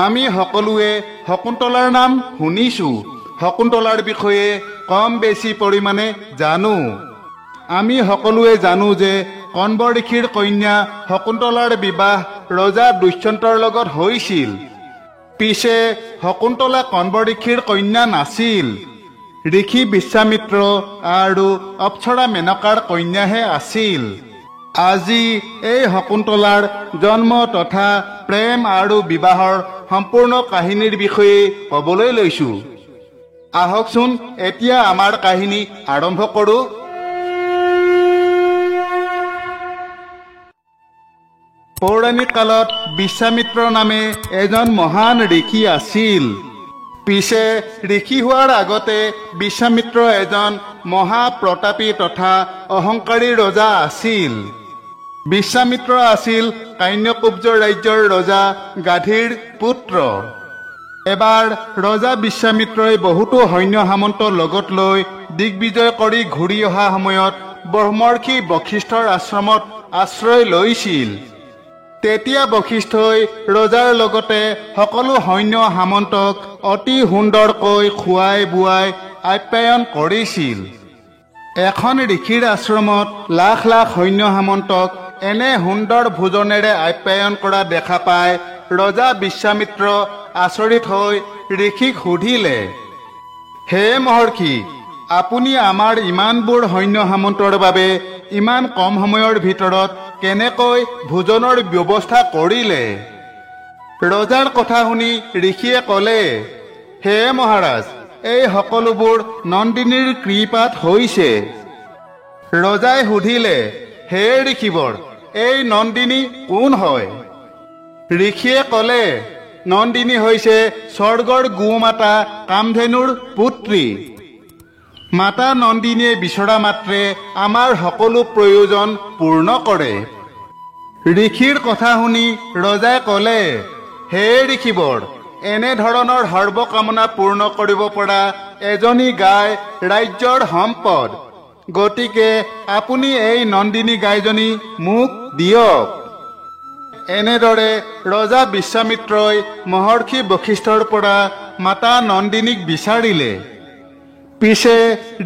আমি সকলোৱে শকুন্তলাৰ নাম শুনিছোঁ, শকুন্তলাৰ বিষয়ে কম বেছি পৰিমাণে জানো। আমি সকলোৱে জানো যে কণ্ব ঋষিৰ কন্যা শকুন্তলাৰ বিবাহ ৰজা দুষ্যন্তৰ লগত হৈছিল। পিছে শকুন্তলা কণ্ব ঋষিৰ কন্যা নাছিল, ঋষি বিশ্বামিত্ৰ আৰু অপ্সৰা মেনকাৰ কন্যাহে আছিল। আজি এই শকুন্তলাৰ জন্ম তথা প্ৰেম আৰু বিবাহৰ সম্পূৰ্ণ কাহিনীৰ বিষয়ে ক'বলৈ লৈছোঁ। আহকচোন এতিয়া আমাৰ কাহিনী আৰম্ভ কৰোঁ। পৌৰাণিক কালত বিশ্বামিত্ৰ নামে এজন মহান ঋষি আছিল। পিছে ঋষি হোৱাৰ আগতে বিশ্বামিত্ৰ এজন মহাপ্ৰতাপী তথা অহংকাৰী ৰজা আছিল। বিশ্বামিত্ৰ আছিল কাণ্যকুব্জ ৰাজ্যৰ ৰজা গাধীৰ পুত্ৰ। এবাৰ ৰজা বিশ্বামিত্ৰই বহুতো সৈন্য সামন্ত লগত লৈ দিগ্বিজয় কৰি ঘূৰি অহা সময়ত ব্ৰহ্মৰ্ষি বশিষ্ঠৰ আশ্ৰমত আশ্ৰয় লৈছিল। তেতিয়া বশিষ্ঠই ৰজাৰ লগতে সকলো সৈন্য সামন্তক অতি সুন্দৰকৈ খুৱাই বুৱাই আপ্যায়ন কৰিছিল। এখন ঋষিৰ আশ্ৰমত লাখ লাখ সৈন্য সামন্তক এনে সুন্দৰ ভোজনেৰে আপ্যায়ন কৰা দেখা পাই ৰজা বিশ্বামিত্ৰ আচৰিত হৈ ঋষিক সুধিলে, হে মহৰ্ষি, আপুনি আমাৰ ইমানবোৰ সৈন্য সামন্তৰ বাবে ইমান কম সময়ৰ ভিতৰত কেনেকৈ ভোজনৰ ব্যৱস্থা কৰিলে? ৰজাৰ কথা শুনি ঋষিয়ে ক'লে, হে মহাৰাজ, এই সকলোবোৰ নন্দিনীৰ কৃপাত হৈছে। ৰজাই সুধিলে, হে ঋষিবৰ, এই নন্দিনী কোন হয়? ঋষিয়ে ক'লে, নন্দিনী হৈছে স্বৰ্গৰ গোমাতা কামধেনুৰ পুত্ৰী। মাতা নন্দিনীয়ে বিচৰা মাত্ৰে আমাৰ সকলো প্ৰয়োজন পূৰ্ণ কৰে। ঋষিৰ কথা শুনি ৰজাই ক'লে, হে ঋষিবৰ, এনেধৰণৰ সৰ্বকামনা পূৰ্ণ কৰিব পৰা এজনী গাই ৰাজ্যৰ সম্পদ। গতিকে আপুনি এই নন্দিনী গাইজনী মোক দিয়ক। এনেদৰে ৰজা বিশ্বামিত্ৰই মহৰ্ষি বশিষ্ঠৰ পৰা মাতা নন্দিনীক বিচাৰিলে। পিছে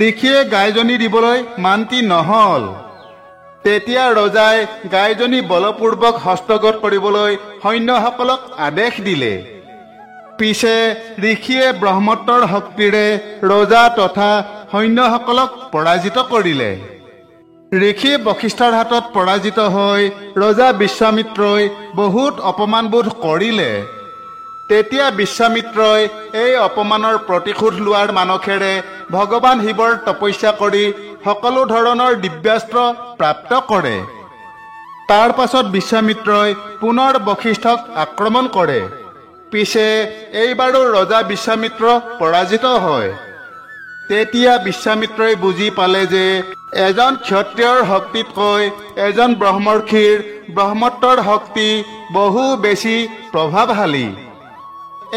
ঋষিয়ে গাইজনী দিবলৈ মান্তি নহল। তেতিয়া ৰজাই গাইজনী বলপূৰ্বক হস্তগত কৰিবলৈ সৈন্যসকলক আদেশ দিলে। পিছে ঋষিয়ে ব্ৰহ্মত্বৰ শক্তিৰে ৰজা তথা সৈন্যসকলক পৰাজিত কৰিলে। ঋষি বশিষ্ঠৰ হাতত পৰাজিত হৈ ৰজা বিশ্বামিত্ৰই বহুত অপমানবোধ কৰিলে। তেতিয়া বিশ্বামিত্ৰই এই অপমানৰ প্ৰতিশোধ লোৱাৰ মানসেৰে ভগৱান শিৱৰ তপস্যা কৰি সকলো ধৰণৰ দিব্যাস্ত্ৰ প্ৰাপ্ত কৰে। তাৰ পাছত বিশ্বামিত্ৰই পুনৰ বশিষ্ঠক আক্ৰমণ কৰে। পিছে এইবাৰো ৰজা বিশ্বামিত্ৰ পৰাজিত হয়। তেতিয়া বিশ্বামিত্ৰই বুজি পালে যে এজন ক্ষত্ৰিয়ৰ শক্তিতকৈ এজন ব্ৰহ্মৰ্ষিৰ ব্ৰহ্মত্বৰ শক্তি বহু বেছি প্ৰভাৱশালী।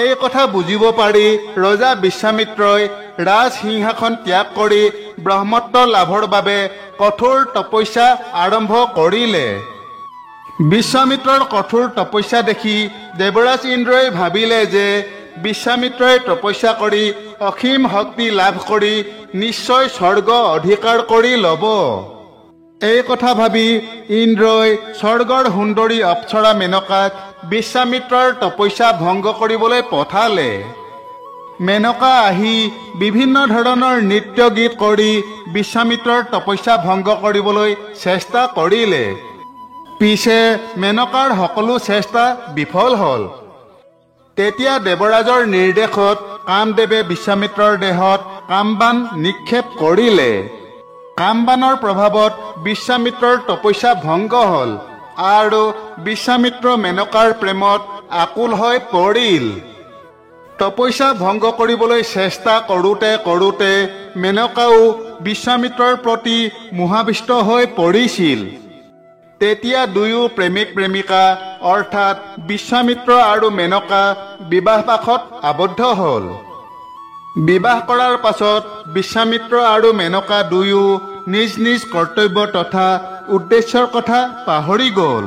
এই কথা বুজিব পাৰি ৰজা বিশ্বামিত্ৰই ৰাজসিংহাসন ত্যাগ কৰি ব্ৰহ্মত্ব লাভৰ বাবে কঠোৰ তপস্যা আৰম্ভ কৰিলে। বিশ্বামিত্ৰৰ কঠোৰ তপস্যা দেখি দেৱৰাজ ইন্দ্ৰই ভাবিলে যে বিশ্বামিত্ৰই তপস্যা কৰি অসীম শক্তি লাভ কৰি নিশ্চয় স্বৰ্গ অধিকাৰ কৰি ল'ব। এই কথা ভাবি ইন্দ্ৰই স্বৰ্গৰ সুন্দৰী অপ্সৰা মেনকাক বিশ্বামিত্ৰৰ তপস্যা ভংগ কৰিবলৈ পঠালে। মেনকা আহি বিভিন্ন ধৰণৰ নৃত্য গীত কৰি বিশ্বামিত্ৰৰ তপস্যা ভংগ কৰিবলৈ চেষ্টা কৰিলে। পিছে মেনকাৰ সকলো চেষ্টা বিফল হ'ল। তেতিয়া দেৱৰাজৰ নিৰ্দেশত কামদেৱে বিশ্বামিত্ৰৰ দেহত কামবান নিক্ষেপ কৰিলে। কামবানৰ প্ৰভাৱত বিশ্বামিত্ৰৰ তপস্যা ভংগ হ'ল আৰু বিশ্বামিত্ৰ মেনকাৰ প্ৰেমত আকুল হৈ পৰিল। তপস্যা ভংগ কৰিবলৈ চেষ্টা কৰোঁতে কৰোঁতে মেনকাও বিশ্বামিত্ৰৰ প্ৰতি মোহাবিষ্ট হৈ পৰিছিল। তেতিয়া দুয়ো প্ৰেমিক প্ৰেমিকা অৰ্থাৎ বিশ্বামিত্ৰ আৰু মেনকা বিবাহপাশত আবদ্ধ হ'ল। বিবাহ কৰাৰ পাছত বিশ্বামিত্ৰ আৰু মেনকা দুয়ো নিজ নিজ কৰ্তব্য তথা উদ্দেশ্যৰ কথা পাহৰি গ'ল।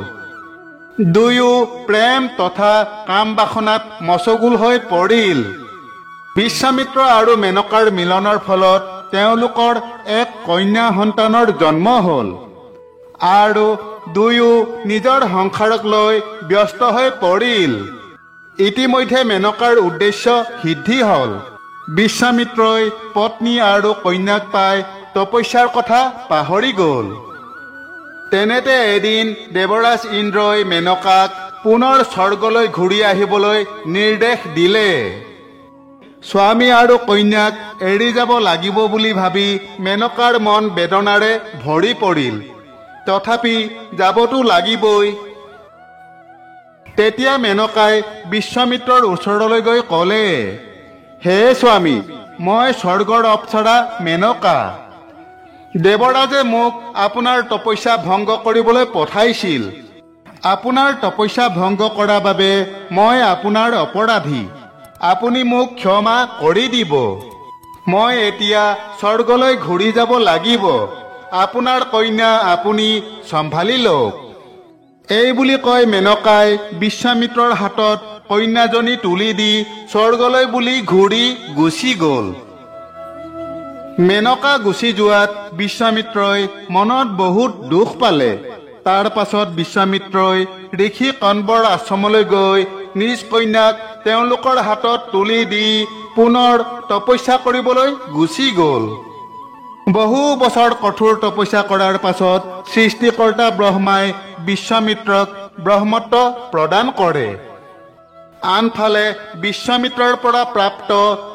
দুয়ো প্ৰেম তথা কাম বাসনাত মচগুল হৈ পৰিল। বিশ্বামিত্ৰ আৰু মেনকাৰ মিলনৰ ফলত তেওঁলোকৰ এক কন্যা সন্তানৰ জন্ম হ'ল আৰু দুয়ো নিজৰ সংসাৰক লৈ ব্যস্ত হৈ পৰিল। ইতিমধ্যে মেনকাৰ উদ্দেশ্য সিদ্ধি হ'ল। বিশ্বামিত্ৰই পত্নী আৰু কন্যাক পাই তপস্যাৰ কথা পাহৰি গ'ল। তেনেতে এদিন দেৱৰাজ ইন্দ্ৰই মেনকাক পুনৰ স্বৰ্গলৈ ঘূৰি আহিবলৈ নিৰ্দেশ দিলে। স্বামী আৰু কন্যাক এৰি যাব লাগিব বুলি ভাবি মেনকাৰ মন বেদনাৰে ভৰি পৰিল। তথাপি যাবতো লাগিবই। তেতিয়া মেনকাই বিশ্বামিত্ৰৰ ওচৰলৈ গৈ ক'লে, হে স্বামী, মই স্বৰ্গৰ অপ্সৰা মেনকা। দেৱৰাজে মোক আপোনাৰ তপস্যা ভংগ কৰিবলৈ পঠাইছিল। আপোনাৰ তপস্যা ভংগ কৰাৰ বাবে মই আপোনাৰ অপৰাধী। আপুনি মোক ক্ষমা কৰি দিব। মই এতিয়া স্বৰ্গলৈ ঘূৰি যাব লাগিব। আপোনাৰ কন্যা আপুনি চম্ভালি লওক। এই বুলি কৈ মেনকাই বিশ্বামিত্ৰৰ হাতত কন্যাজনী তুলি দি স্বৰ্গলৈ বুলি ঘূৰি গুচি গ'ল। মেনকা গুচি যোৱাত বিশ্বামিত্ৰই মনত বহুত দুখ পালে। তাৰ পাছত বিশ্বামিত্ৰই ঋষি কণবৰ আশ্ৰমলৈ গৈ নিজ কন্যাক তেওঁলোকৰ হাতত তুলি দি পুনৰ তপস্যা কৰিবলৈ গুচি গ'ল। বহু বছৰ কঠোৰ তপস্যা কৰাৰ পাছত সৃষ্টিকৰ্তা ব্ৰহ্মাই বিশ্বামিত্ৰক ব্ৰহ্মত্ব প্ৰদান কৰে। আনফালে বিশ্বামিত্ৰৰ পৰা প্ৰাপ্ত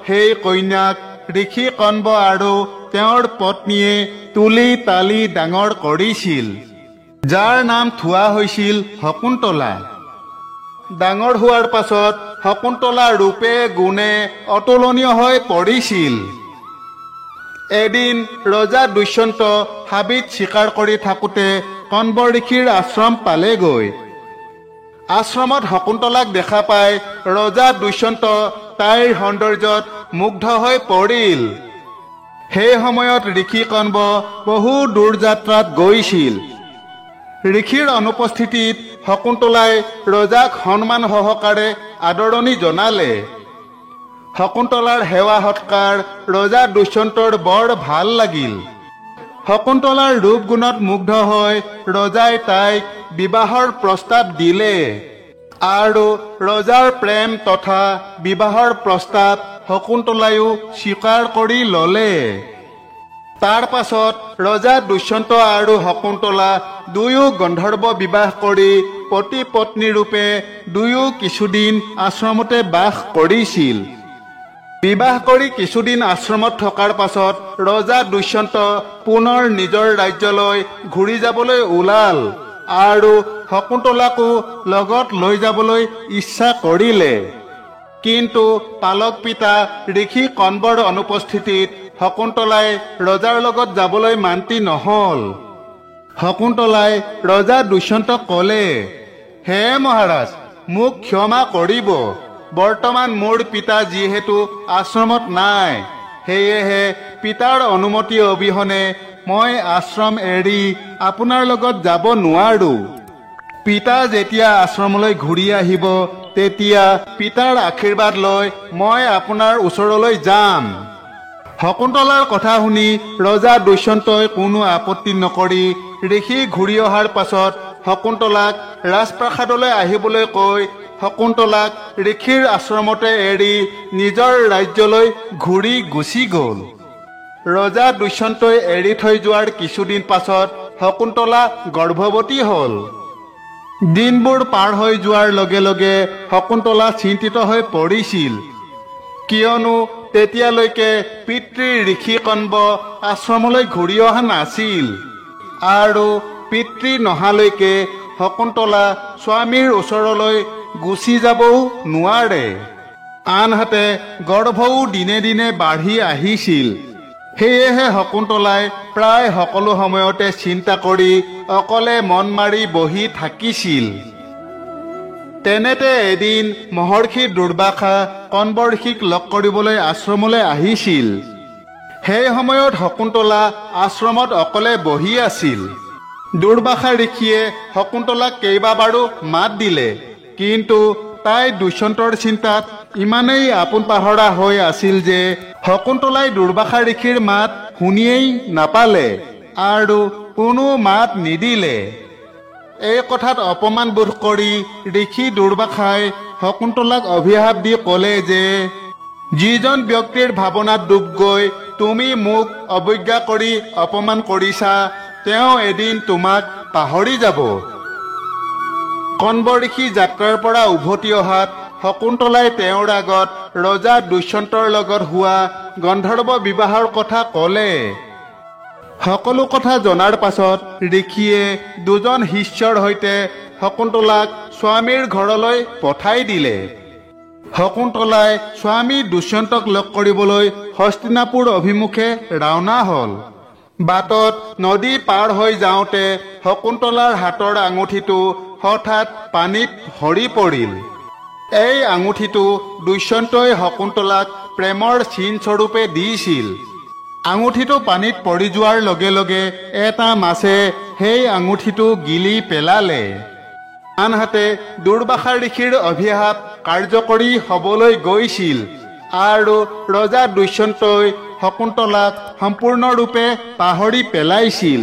সেই কন্যাক ঋষি কণব আৰু তেওঁৰ পত্নীয়ে তুলি তালি ডাঙৰ কৰিছিল, যাৰ নাম থোৱা হৈছিল শকুন্তলা। ডাঙৰ হোৱাৰ পাছত শকুন্তলা ৰূপে গুণে অতুলনীয় হৈ পৰিছিল। এদিন ৰজা দুষ্যন্ত হাবিত চিকাৰ কৰি থাকোঁতে কণব ঋষিৰ আশ্ৰম পালেগৈ। আশ্ৰমত শকুন্তলাক দেখা পাই ৰজা দুষ্যন্ত তাইৰ সৌন্দৰ্যত মুগ্ধ হৈ পৰিল। সেই সময়ত ঋষি কণব বহু দূৰ যাত্ৰাত গৈছিল। ঋষিৰ অনুপস্থিতিত শকুন্তলাই ৰজাক সন্মান সহকাৰে আদৰণি জনালে। শকুন্তলাৰ সেৱা সৎকাৰ ৰজা দুষ্যন্তৰ বৰ ভাল লাগিল। শকুন্তলাৰ ৰূপ গুণত মুগ্ধ হৈ ৰজাই তাইক বিবাহৰ প্ৰস্তাৱ দিলে আৰু ৰজাৰ প্ৰেম তথা বিবাহৰ প্ৰস্তাৱ শকুন্তলায়ো স্বীকাৰ কৰি ল'লে। তাৰ পাছত ৰজা দুষ্যন্ত আৰু শকুন্তলা দুয়ো গন্ধৰ্ব বিবাহ কৰি পতি পত্নী ৰূপে দুয়ো কিছুদিন আশ্ৰমতে বাস কৰিছিল। বিবাহ কৰি কিছুদিন আশ্ৰমত থকাৰ পাছত ৰজা দুষ্যন্ত পুনৰ নিজৰ ৰাজ্যলৈ ঘূৰি যাবলৈ ওলাল আৰু শকুন্তলাকো লগত লৈ যাবলৈ ইচ্ছা কৰিলে। কিন্তু পালক পিতা ঋষি কণবৰ অনুপস্থিতিত শকুন্তলাই ৰজাৰ লগত যাবলৈ মান্তি নহল। শকুন্তলাই ৰজা দুষ্যন্তক ক'লে, হে মহাৰাজ, মোক ক্ষমা কৰিব। বৰ্তমান মোৰ পিতা যিহেতু আশ্ৰমত নাই, সেয়েহে পিতাৰ অনুমতি অবিহনে মই আশ্ৰম এৰি আপোনাৰ লগত যাব নোৱাৰো। পিতা যেতিয়া আশ্ৰমলৈ ঘূৰি আহিব তেতিয়া পিতাৰ আশীৰ্বাদ লৈ মই আপোনাৰ ওচৰলৈ যাম। শকুন্তলাৰ কথা শুনি ৰজা দুষ্যন্তই কোনো আপত্তি নকৰি ঋষি ঘূৰি অহাৰ পাছত শকুন্তলাক ৰাজপ্ৰাসাদলৈ আহিবলৈ কৈ শকুন্তলাক ঋষিৰ আশ্ৰমতে এৰি নিজৰ ৰাজ্যলৈ ঘূৰি গুচি গ'ল। ৰজা দুষ্যন্তই এৰি থৈ যোৱাৰ কিছুদিন পাছত শকুন্তলা গৰ্ভৱতী হ'ল। দিনবোৰ পাৰ হৈ যোৱাৰ লগে লগে শকুন্তলা চিন্তিত হৈ পৰিছিল, কিয়নো তেতিয়ালৈকে পিতৃ ঋষি কণব আশ্ৰমলৈ ঘূৰি অহা নাছিল আৰু পিতৃ নহালৈকে শকুন্তলা স্বামীৰ ওচৰলৈ গুচি যাবও নোৱাৰে। আনহাতে গৰ্ভও দিনে দিনে বাঢ়ি আহিছিল। সেয়েহে শকুন্তলাই প্ৰায় সকলো সময়তে চিন্তা কৰি অকলে মন মাৰি বহি থাকিছিল। তেনেতে এদিন মহৰ্ষি দুৰ্বাসা কণব ঋষিক লগ কৰিবলৈ আশ্ৰমলৈ আহিছিল। সেই সময়ত শকুন্তলা আশ্ৰমত অকলে বহি আছিল। দুৰ্বাসা ঋষিয়ে শকুন্তলাক কেইবাবাৰো মাত দিলে, কিন্তু তাই দুষ্যন্তৰ চিন্তাত ইমানেই আপোন পাহৰা হৈ আছিল যে শকুন্তলাই দুৰ্বাসা ঋষিৰ মাত শুনিয়েই নাপালে আৰু কোনো মাত নিদিলে। এই কথাত অপমান বোধ কৰি ঋষি দুৰ্বাসাই শকুন্তলাক অভিশাপ দি ক'লে যে যিজন ব্যক্তিৰ ভাৱনাত ডুব গৈ তুমি মোক অৱজ্ঞা কৰি অপমান কৰিছা, তেওঁ এদিন তোমাক পাহৰি যাব। কণ্ব ঋষি যাত্ৰাৰ পৰা উভতি অহাত শকুন্তলাই তেওঁৰ আগত ৰজা দুষ্যন্তৰ লগত হোৱা গন্ধৰ্ব বিবাহৰ কথা ক'লে। সকলো কথা জনাৰ পাছত ঋষিয়ে দুজন শিষ্যৰ সৈতে শকুন্তলাক স্বামীৰ ঘৰলৈ পঠাই দিলে। শকুন্তলাই স্বামী দুষ্যন্তক লগ কৰিবলৈ হস্তিনাপুৰ অভিমুখে ৰাওনা হ'ল। বাটত নদী পাৰ হৈ যাওঁতে শকুন্তলাৰ হাতৰ আঙুঠিটো হঠাৎ পানীত সৰি পৰিল। এই আঙুঠিটো দুষ্যন্তই শকুন্তলাক প্ৰেমৰ চিন স্বৰূপে দিছিল। আঙুঠিটো পানীত পৰি যোৱাৰ লগে লগে এটা মাছে সেই আঙুঠিটো গিলি পেলালে। আনহাতে দুৰ্বাসা ঋষিৰ অভিশাপ কাৰ্যকৰী হ'বলৈ গৈছিল আৰু ৰজা দুষ্যন্তই শকুন্তলাক সম্পূৰ্ণৰূপে পাহৰি পেলাইছিল।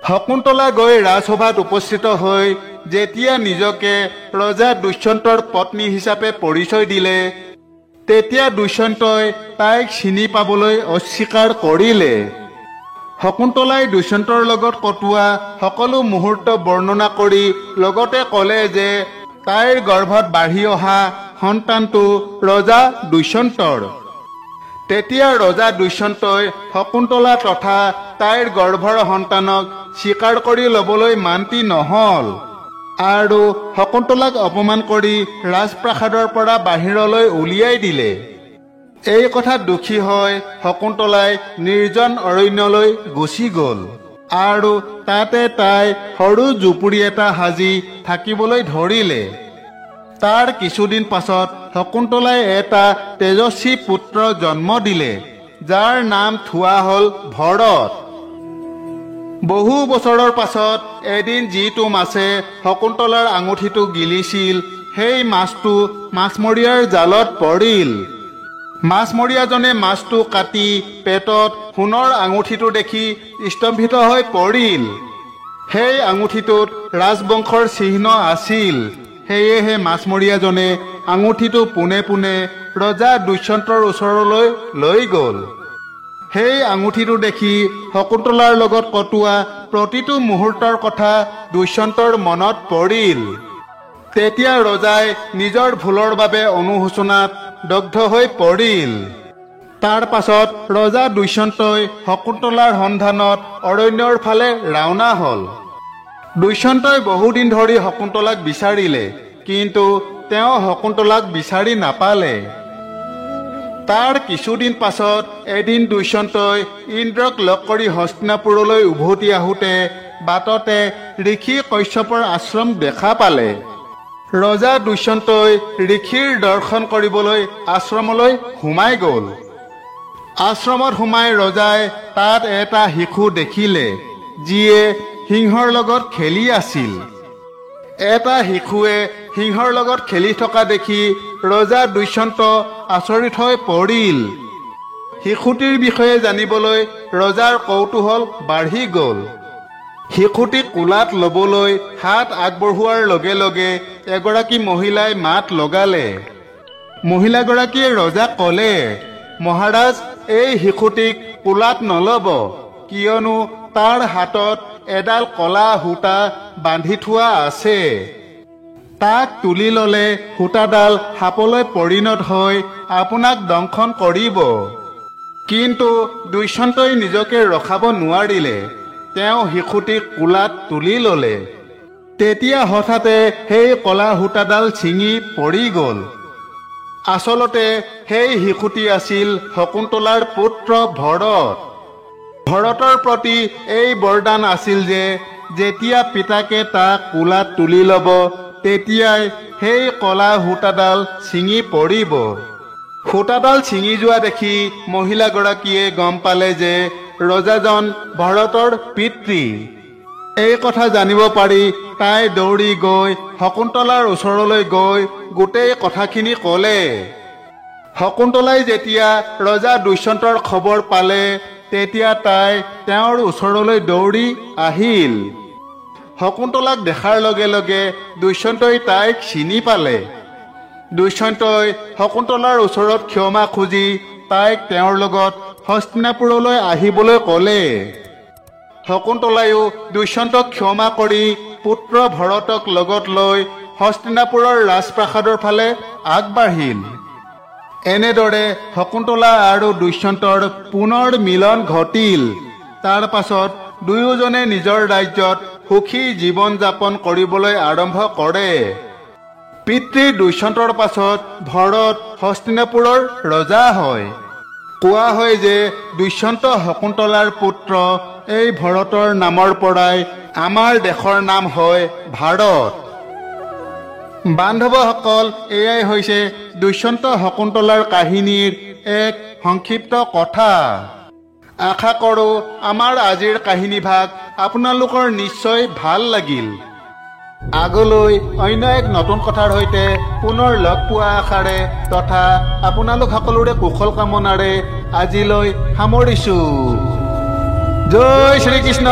শকুন্তলা গৈ ৰাজসভাত উপস্থিত হৈ যেতিয়া নিজকে ৰজা দুষ্যন্তৰ পত্নী হিচাপে পৰিচয় দিলে, তেতিয়া দুষ্যন্তই তাইক চিনি পাবলৈ অস্বীকাৰ কৰিলে। শকুন্তলাই দুষ্যন্তৰ লগত কটোৱা সকলো মুহূৰ্ত বৰ্ণনা কৰি লগতে ক'লে যে তাইৰ গৰ্ভত বাঢ়ি অহা সন্তানটো ৰজা দুষ্যন্তৰ। তেতিয়া ৰজা দুষ্যন্তই শকুন্তলা তথা তাইৰ গৰ্ভৰ সন্তানক স্বীকাৰ কৰি ল'বলৈ মান্তি নহ'ল আৰু শকুন্তলাক অপমান কৰি ৰাজপ্ৰাসাদৰ পৰা বাহিৰলৈ উলিয়াই দিলে। এই কথাত দুখী হৈ শকুন্তলাই নিৰ্জন অৰণ্যলৈ গুচি গ'ল আৰু তাতে তাই সৰু জুপুৰি এটা সাজি থাকিবলৈ ধৰিলে। তাৰ কিছুদিন পাছত শকুন্তলাই এটা তেজস্বী পুত্ৰ জন্ম দিলে, যাৰ নাম থোৱা হ'ল ভৰত। বহু বছৰৰ পাছত এদিন যিটো মাছে শকুন্তলাৰ আঙুঠিটো গিলিছিল, সেই মাছটো মাছমৰীয়াৰ জালত পৰিল। মাছমৰীয়াজনে মাছটো কাটি পেটত সোণৰ আঙুঠিটো দেখি স্তম্ভিত হৈ পৰিল। সেই আঙুঠিটোত ৰাজবংশৰ চিহ্ন আছিল। সেয়েহে মাছমৰীয়াজনে আঙুঠিটো পোনে পোনে ৰজা দুষ্যন্তৰ ওচৰলৈ লৈ গ'ল। সেই আঙুঠিটো দেখি শকুন্তলাৰ লগত কটোৱা প্ৰতিটো মুহূৰ্তৰ কথা দুষ্যন্তৰ মনত পৰিল। তেতিয়া ৰজাই নিজৰ ভুলৰ বাবে অনুশোচনাত দগ্ধ হৈ পৰিল। তাৰ পাছত ৰজা দুষ্যন্তই শকুন্তলাৰ সন্ধানত অৰণ্যৰ ফালে ৰাওনা হ'ল। দুষ্যন্তই বহুদিন ধৰি শকুন্তলাক বিচাৰিলে, কিন্তু তেওঁ শকুন্তলাক বিচাৰি নাপালে। তাৰ কিছুদিন পাছত এদিন দুষ্যন্তই ইন্দ্ৰক লগ কৰি হস্তিনাপুৰলৈ উভতি আহোঁতে বাটতে ঋষি কশ্যপৰ আশ্ৰম দেখা পালে। ৰজা দুষ্যন্তই ঋষিৰ দৰ্শন কৰিবলৈ আশ্ৰমলৈ সোমাই গ'ল। আশ্ৰমত সোমাই ৰজাই তাত এটা শিশু দেখিলে, যিয়ে সিংহৰ লগত খেলি আছিল। এটা শিশুৱে সিংহৰ লগত খেলি থকা দেখি ৰজা দুষ্যন্ত আচৰিত হৈ পৰিল। শিশুটিৰ বিষয়ে জানিবলৈ ৰজাৰ কৌতূহল বাঢ়ি গ'ল। শিশুটিক কোলাত ল'বলৈ হাত আগবঢ়োৱাৰ লগে লগে এগৰাকী মহিলাই মাত লগালে। মহিলাগৰাকীয়ে ৰজাক ক'লে, মহাৰাজ, এই শিশুটিক কোলাত নল'ব, কিয়নো তাৰ হাতত এডাল কলা সূতা বান্ধি থোৱা আছে। তাক তুলি ল'লে সূতাডাল সাপলৈ পৰিণত হৈ আপোনাক দংশন কৰিব। কিন্তু দুষ্যন্তই নিজকে ৰখাব নোৱাৰিলে। তেওঁ শিশুটিক কোলাত তুলি ল'লে। তেতিয়া হঠাতে সেই কলা সূতাডাল ছিঙি পৰি গ'ল। আচলতে সেই শিশুটি আছিল শকুন্তলাৰ পুত্ৰ ভৰত। ভৰতৰ প্ৰতি এই বৰদান আছিল যে যেতিয়া পিতাকে তাক কোলাত তুলি ল'ব, তেতিয়াই সেই কলা সূতাডাল ছিঙি পৰিব। সূতাডাল ছিঙি যোৱা দেখি মহিলাগৰাকীয়ে গম পালে যে ৰজাজন ভৰতৰ পিতৃ। এই কথা জানিব পাৰি তাই দৌৰি গৈ শকুন্তলাৰ ওচৰলৈ গৈ গোটেই কথাখিনি ক'লে। শকুন্তলাই যেতিয়া ৰজা দুষ্যন্তৰ খবৰ পালে তেতিয়া তাই তেওঁৰ ওচৰলৈ দৌৰি আহিল। শকুন্তলাক দেখাৰ লগে লগে দুষ্যন্তই তাইক চিনি পালে। দুষ্যন্তই শকুন্তলাৰ ওচৰত ক্ষমা খুজি তাইক তেওঁৰ লগত হস্তিনাপুৰলৈ আহিবলৈ ক'লে। শকুন্তলায়ো দুষ্যন্তক ক্ষমা কৰি পুত্ৰ ভৰতক লগত লৈ হস্তিনাপুৰৰ ৰাজপ্ৰাসাদৰ ফালে আগবাঢ়িল। এনেদৰে শকুন্তলা আৰু দুষ্যন্তৰ পুনৰ মিলন ঘটিল। তাৰ পাছত দুয়োজনে নিজৰ ৰাজ্যত সুখী জীৱন যাপন কৰিবলৈ আৰম্ভ কৰে। পিতৃ দুষ্যন্তৰ পাছত ভৰত হস্তিনাপুৰৰ ৰজা হয়। কোৱা হয় যে দুষ্যন্ত শকুন্তলাৰ পুত্ৰ এই ভৰতৰ নামৰ পৰাই আমাৰ দেশৰ নাম হয় ভাৰত। বান্ধৱসকল, এয়াই হৈছে দুষ্যন্ত শকুন্তলাৰ কাহিনীৰ এক সংক্ষিপ্ত কথা। আশা কৰোঁ আমাৰ আজিৰ কাহিনীভাগ আপোনালোকৰ নিশ্চয় ভাল লাগিল। আগলৈ অন্য এক নতুন কথাৰ সৈতে পুনৰ লগ পোৱা আশাৰে তথা আপোনালোক সকলোৰে কুশল কামনাৰে আজিলৈ সামৰিছোঁ। জয় শ্ৰীকৃষ্ণ।